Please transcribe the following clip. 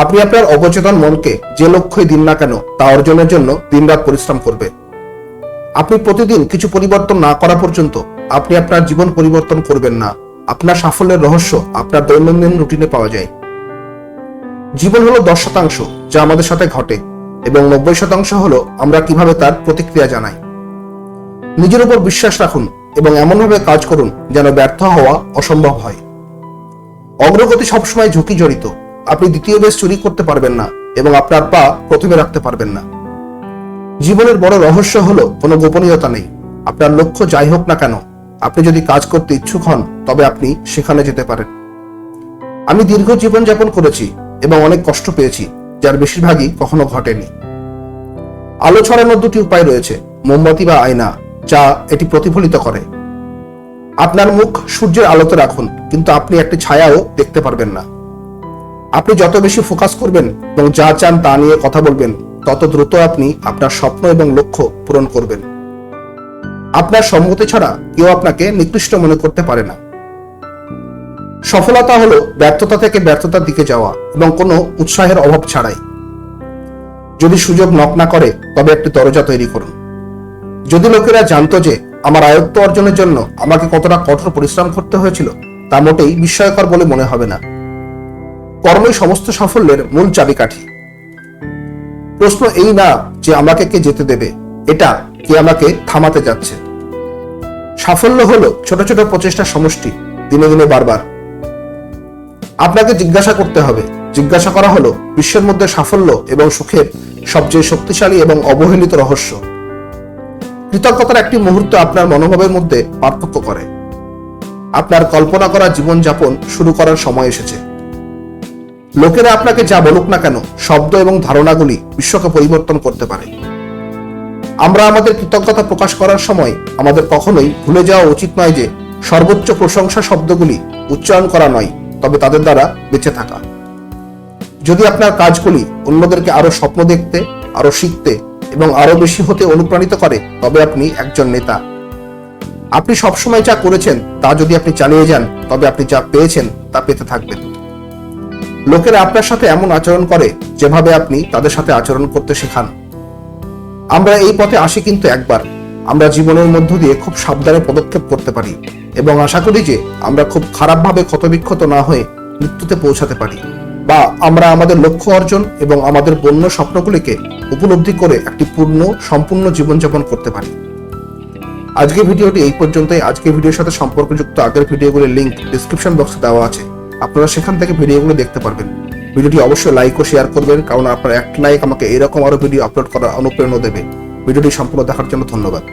আপনি আপনার অবচেতন মনকে যে লক্ষ্যই দিন না কেন তা অর্জনের জন্য দিনরাত পরিশ্রম করবে। আপনি প্রতিদিন কিছু পরিবর্তন না করা পর্যন্ত আপনি আপনার জীবন পরিবর্তন করবেন না। আপনার সাফল্যের রহস্য আপনার দৈনন্দিন রুটিনে পাওয়া যায়। জীবন হলো 10% যা আমাদের সাথে ঘটে এবং 90% হলো আমরা কিভাবে তার প্রতিক্রিয়া জানাই। নিজের উপর বিশ্বাস রাখুন এবং এমনভাবে কাজ করুন যেন ব্যর্থ হওয়া অসম্ভব হয়। অগ্রগতি সবসময় ঝুঁকি জড়িত। আপনি দ্বিতীয় বেশ চুরি করতে পারবেন না এবং আপনার পা প্রথমে রাখতে পারবেন না। জীবনের বড় রহস্য হলো কোনো গোপনীয়তা নেই। আপনার লক্ষ্য যাই হোক না কেন, আপনি যদি কাজ করতে ইচ্ছুক হন তবে আপনি সেখানে যেতে পারেন। আমি দীর্ঘ জীবন যাপন করেছি এবং অনেক কষ্ট পেয়েছি, যার বেশিরভাগই কখনো ঘটেনি। আলো ছড়ানোর দুটি উপায় রয়েছে, মোমবাতি বা আয়না, যা এটি প্রতিফলিত করে। আপনার মুখ সূর্যের আলোতে রাখুন, কিন্তু আপনি একটি ছায়াও দেখতে পারবেন না। আপনি যত বেশি ফোকাস করবেন এবং যা চান তা নিয়ে কথা বলবেন, তত দ্রুত আপনি আপনার স্বপ্ন এবং লক্ষ্য পূরণ করবেন। আপনার সম্মতি ছাড়া কেউ আপনাকে নিকৃষ্ট মনে করতে পারে না। সফলতা হলো ব্যর্থতা থেকে ব্যর্থতার দিকে যাওয়া এবং কোনো উৎসাহের অভাব ছাড়াই। যদি সুযোগ নক না করে তবে একটি দরজা তৈরি করুন। যদি লোকেরা জানতো যে আমার আয়ত্ত অর্জনের জন্য আমাকে কতটা কঠোর পরিশ্রম করতে হয়েছিল, তা মোটেই বিস্ময়কর বলে মনে হবে না। কর্মই সমস্ত সাফল্যের মূল চাবিকাঠি। প্রশ্ন এই না যে আমাকে কে যেতে দেবে, এটা কে আমাকে থামাতে যাচ্ছে। সাফল্য হলো ছোট ছোট প্রচেষ্টার সমষ্টি, দিনে দিনে বারবার। আপনাকে জিজ্ঞাসা করতে হবে, জিজ্ঞাসা করা হলো বিশ্বের মধ্যে সাফল্য এবং সুখের সবচেয়ে শক্তিশালী এবং অবহেলিত রহস্য। কৃতজ্ঞতার একটি মুহূর্ত আপনার মনোভাবের মধ্যে পার্থক্য করে। আপনার কল্পনা করা জীবনযাপন শুরু করার সময় এসেছে। লোকেরা আপনাকে যা বলুক না কেন, শব্দ এবং ধারণাগুলি বিশ্বকে পরিবর্তন করতে পারে। আমরা আমাদের কৃতজ্ঞতা প্রকাশ করার সময় আমাদের কখনোই ভুলে যাওয়া উচিত নয় যে সর্বোচ্চ প্রশংসা শব্দগুলি উচ্চারণ করা নয়, তবে তাদের দ্বারা বেঁচে থাকা। যদি আপনার কাজগুলি অন্যদেরকে আরো স্বপ্ন দেখতে, আরো শিখতে এবং আরো বেশি হতে অনুপ্রাণিত করে, তবে আপনি একজন নেতা। আপনি সবসময় যা করেছেন তা যদি আপনি চালিয়ে যান, তবে আপনি যা পেয়েছেন তা পেতে থাকবেন। লোকেরা আপনার সাথে এমন আচরণ করে যেভাবে আপনি তাদের সাথে আচরণ করতে শেখান। আমরা এই পথে আসি কিন্তু একবার। আমরা জীবনের মধ্য দিয়ে খুব সাবধানে পদক্ষেপ করতে পারি এবং আশা করি যে আমরা খুব খারাপভাবে ক্ষতবিক্ষত না হয়ে মৃত্যুতে পৌঁছাতে পারি, বা আমরা আমাদের লক্ষ্য অর্জন এবং আমাদের বন্য স্বপ্নগুলিকে উপলব্ধি করে একটি সম্পূর্ণ জীবনযাপন করতে পারি। আজকের ভিডিওটি এই পর্যন্তই। আজকের ভিডিওর সাথে সম্পর্কযুক্ত আগের ভিডিওগুলির লিঙ্ক ডিসক্রিপশন বক্সে দেওয়া আছে, আপনারা সেখান থেকে ভিডিওগুলো দেখতে পারবেন। ভিডিওটি অবশ্যই লাইক ও শেয়ার করবেন, কারণ আপনার একটা লাইক আমাকে এরকম আরো ভিডিও আপলোড করার অনুপ্রেরণা দেবে। ভিডিওটি সম্পূর্ণ দেখার জন্য ধন্যবাদ।